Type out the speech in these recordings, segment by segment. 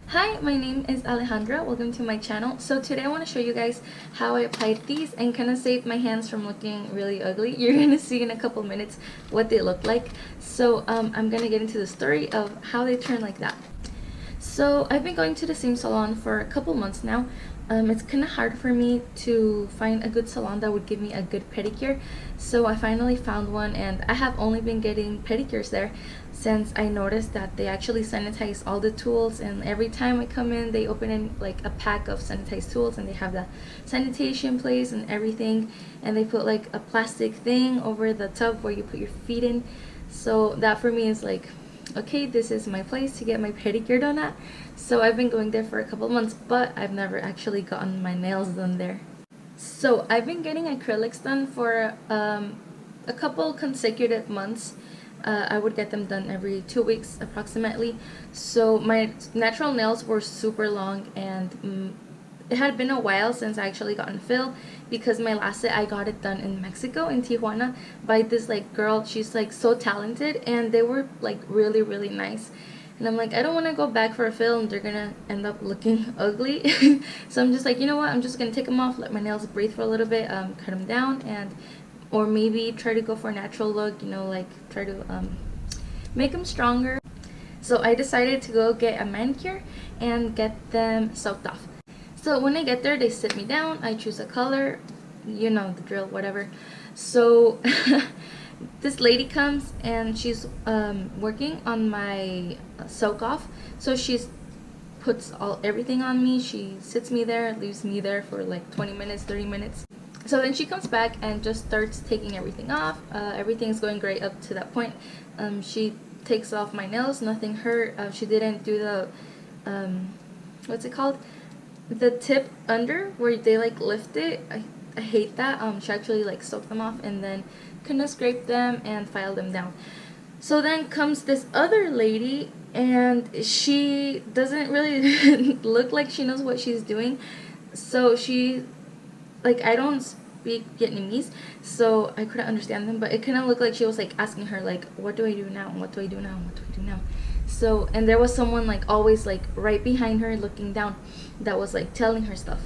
Hi, my name is Alejandra. Welcome to my channel. So today I want to show you guys how I applied these and kind of saved my hands from looking really ugly. You're going to see in a couple minutes what they look like. So I'm going to get into the story of how they turn like that. So I've been going to the same salon for a couple months now. It's kind of hard for me to find a good salon that would give me a good pedicure. So I finally found one, and I have only been getting pedicures there since I noticed that they actually sanitize all the tools, and every time I come in they open in like a pack of sanitized tools, and they have the sanitation place and everything, and they put like a plastic thing over the tub where you put your feet in. So that for me is like, okay, this is my place to get my pedicure done at. So I've been going there for a couple months, but I've never actually gotten my nails done there. So I've been getting acrylics done for a couple consecutive months. I would get them done every 2 weeks approximately. So my natural nails were super long, and it had been a while since I actually gotten fill, because my last set I got it done in Mexico, in Tijuana, by this like girl. She's like so talented, and they were like really nice. And I'm like, I don't want to go back for a fill and they're gonna end up looking ugly. So I'm just like, you know what, I'm just gonna take them off, let my nails breathe for a little bit, cut them down, and or maybe try to go for a natural look, you know, like try to make them stronger. So I decided to go get a manicure and get them soaked off. So when I get there, they sit me down, I choose a color, you know the drill, whatever. So this lady comes and she's working on my soak off. So she's puts everything on me. She sits me there, leaves me there for like 20 minutes, 30 minutes. So then she comes back and just starts taking everything off. Everything's going great up to that point. She takes off my nails, nothing hurt. She didn't do the what's it called, the tip under where they like lift it. I hate that. She actually like soaked them off and then kind of scraped them and filed them down. So then comes this other lady, and she doesn't really look like she knows what she's doing. So she, like, I don't speak Vietnamese, so I couldn't understand them, but it kind of looked like she was like asking her like, what do I do now, what do I do now, what do I do now. So, and there was someone like always like right behind her looking down that was like telling her stuff.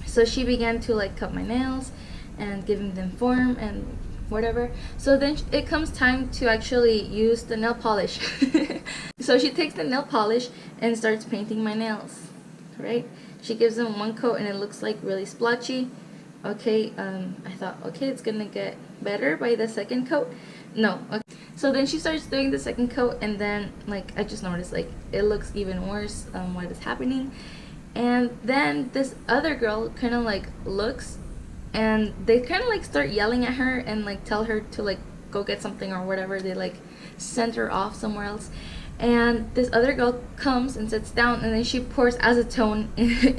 So she began to like cut my nails and giving them form and whatever. So then it comes time to actually use the nail polish. So she takes the nail polish and starts painting my nails, right? She gives them one coat and it looks like really splotchy. Okay, I thought, okay, it's gonna get better by the second coat. No, okay. So then she starts doing the second coat, and then like I just noticed like it looks even worse. What is happening? And then this other girl kind of like looks, and they kind of like start yelling at her and like tell her to like go get something or whatever. They like send her off somewhere else. And this other girl comes and sits down, and then she pours acetone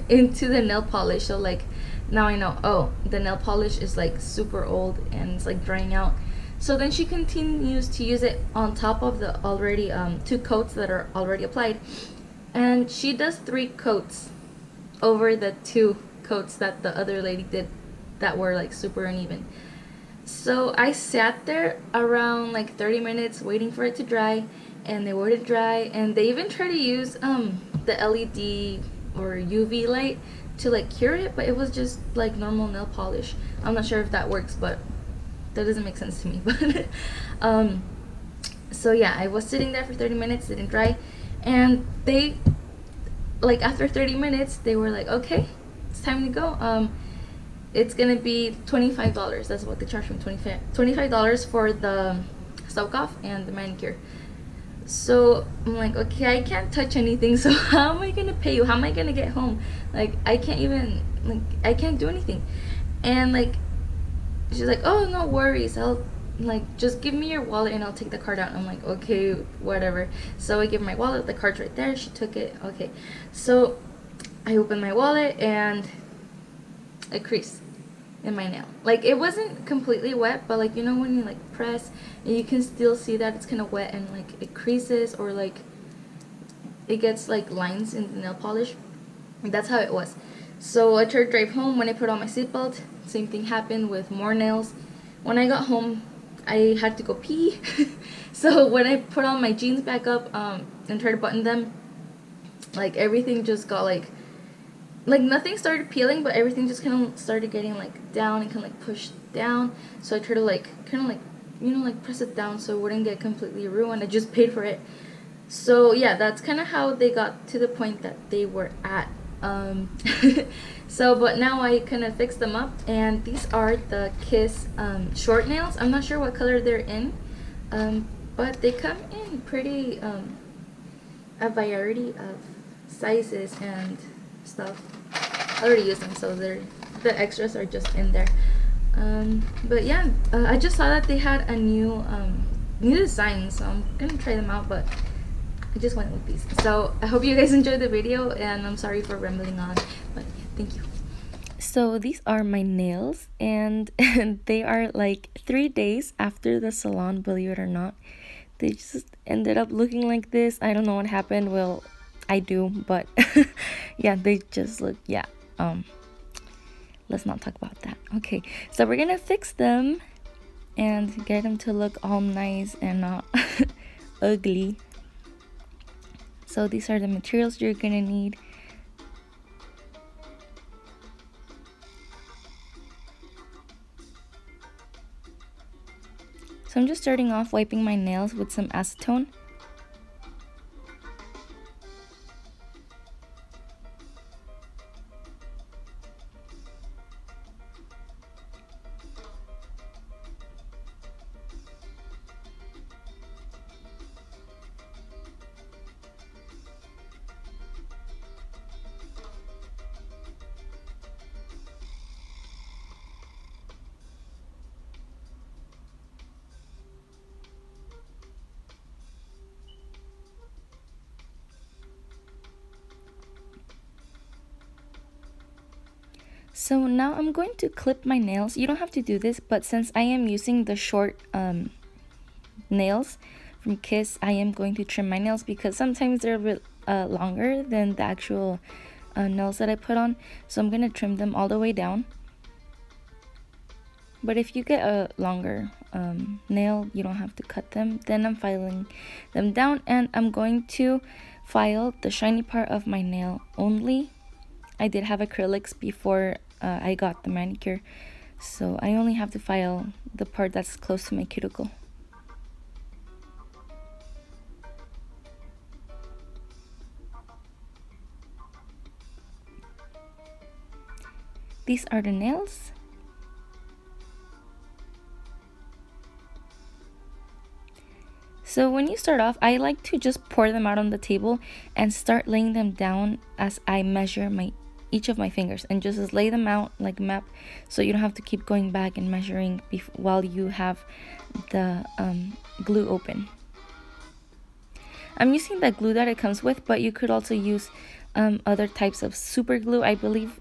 into the nail polish. So like now I know, oh, the nail polish is like super old and it's like drying out. So then she continues to use it on top of the already 2 coats that are already applied, and she does 3 coats over the 2 coats that the other lady did that were like super uneven. So I sat there around like 30 minutes waiting for it to dry, and they wouldn't dry, and they even try to use the LED or UV light to like cure it, but it was just like normal nail polish. I'm not sure if that works, but that doesn't make sense to me. But so yeah, I was sitting there for 30 minutes, didn't dry, and they like after 30 minutes they were like, okay, it's time to go. It's gonna be $25. That's what they charge me, $25 for the soak off and the manicure. So I'm like, okay, I can't touch anything, so how am I gonna pay you? How am I gonna get home? Like, I can't even, like, I can't do anything. And like, she's like, oh, no worries, I'll like just give me your wallet and I'll take the card out. I'm like, okay, whatever. So I give my wallet, the card's right there. She took it. Okay, so I opened my wallet and a crease in my nail. Like, it wasn't completely wet, but like, you know when you like press and you can still see that it's kind of wet, and like it creases, or like it gets like lines in the nail polish. That's how it was. So I tried to drive home. When I put on my seatbelt, same thing happened with more nails. When I got home, I had to go pee. So when I put on my jeans back up and tried to button them, Like everything just got like nothing started peeling, but everything just kind of started getting like down and kind of like pushed down. So I tried to like kind of like, you know, like press it down so it wouldn't get completely ruined. I just paid for it. So yeah, that's kind of how they got to the point that they were at. So but now I kind of fixed them up, and these are the Kiss short nails. I'm not sure what color they're in, but they come in pretty a variety of sizes and stuff. I already used them, so the extras are just in there. But yeah, I just saw that they had a new design, so I'm gonna try them out, but I just went with these. So I hope you guys enjoyed the video, and I'm sorry for rambling on, but yeah, thank you. So these are my nails, and they are like 3 days after the salon, believe it or not. They just ended up looking like this. I don't know what happened. Well, I do, but yeah, they just look, yeah. Let's not talk about that. Okay, so we're gonna fix them and get them to look all nice and not ugly. So these are the materials you're gonna need. So I'm just starting off wiping my nails with some acetone. So now I'm going to clip my nails. You don't have to do this, but since I am using the short nails from Kiss, I am going to trim my nails because sometimes they're a bit longer than the actual nails that I put on. So I'm going to trim them all the way down. But if you get a longer nail, you don't have to cut them. Then I'm filing them down, and I'm going to file the shiny part of my nail only. I did have acrylics before I got the manicure, so I only have to file the part that's close to my cuticle. These are the nails. So when you start off, I like to just pour them out on the table and start laying them down as I measure each of my fingers, and just lay them out like a map, so you don't have to keep going back and measuring while you have the glue open. I'm using the glue that it comes with, but you could also use other types of super glue. I believe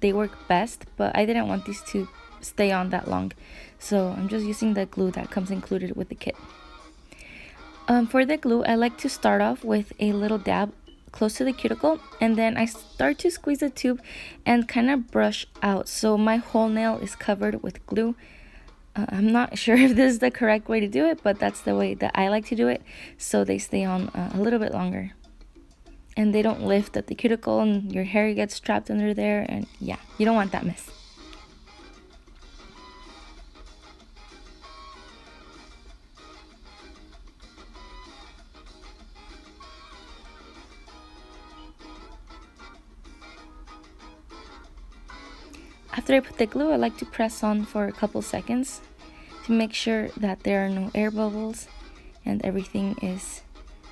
they work best, but I didn't want these to stay on that long, so I'm just using the glue that comes included with the kit. For the glue, I like to start off with a little dab close to the cuticle, and then I start to squeeze the tube and kind of brush out so my whole nail is covered with glue. I'm not sure if this is the correct way to do it, but that's the way that I like to do it, so they stay on a little bit longer and they don't lift at the cuticle and your hair gets trapped under there, and yeah, you don't want that mess. After I put the glue, I like to press on for a couple seconds to make sure that there are no air bubbles and everything is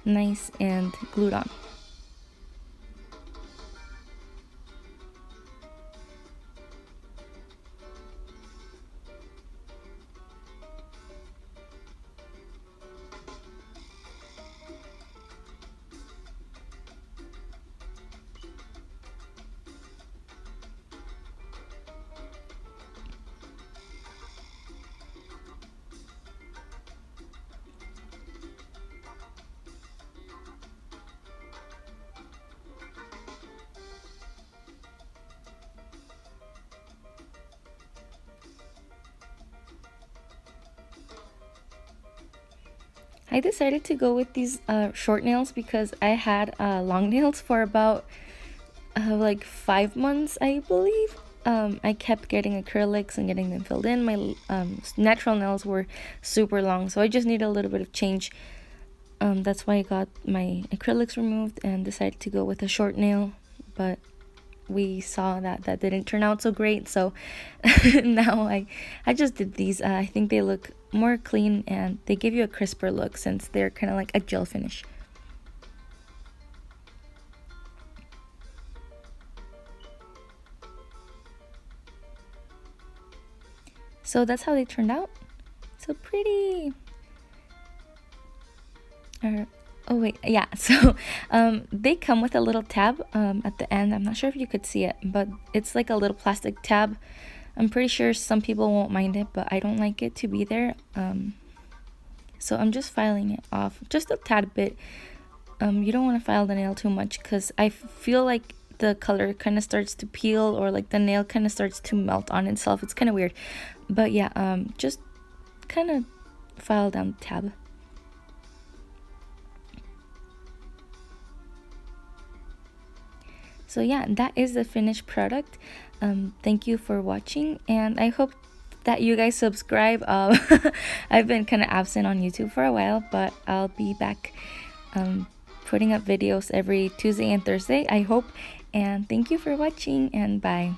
nice and glued on. I decided to go with these short nails because I had long nails for about like 5 months, I believe. I kept getting acrylics and getting them filled in. My natural nails were super long, so I just need a little bit of change. That's why I got my acrylics removed and decided to go with a short nail, but we saw that that didn't turn out so great, so now I just did these. I think they look more clean and they give you a crisper look since they're kind of like a gel finish. So that's how they turned out. So pretty. Oh wait, yeah. So they come with a little tab at the end. I'm not sure if you could see it, but it's like a little plastic tab. I'm pretty sure some people won't mind it, but I don't like it to be there. So I'm just filing it off just a tad bit. You don't want to file the nail too much because I feel like the color kind of starts to peel, or like the nail kind of starts to melt on itself. It's kind of weird, but yeah, just kind of file down the tab. So yeah, that is the finished product. Thank you for watching, and I hope that you guys subscribe. I've been kind of absent on YouTube for a while, but I'll be back putting up videos every Tuesday and Thursday, I hope. And thank you for watching, and bye.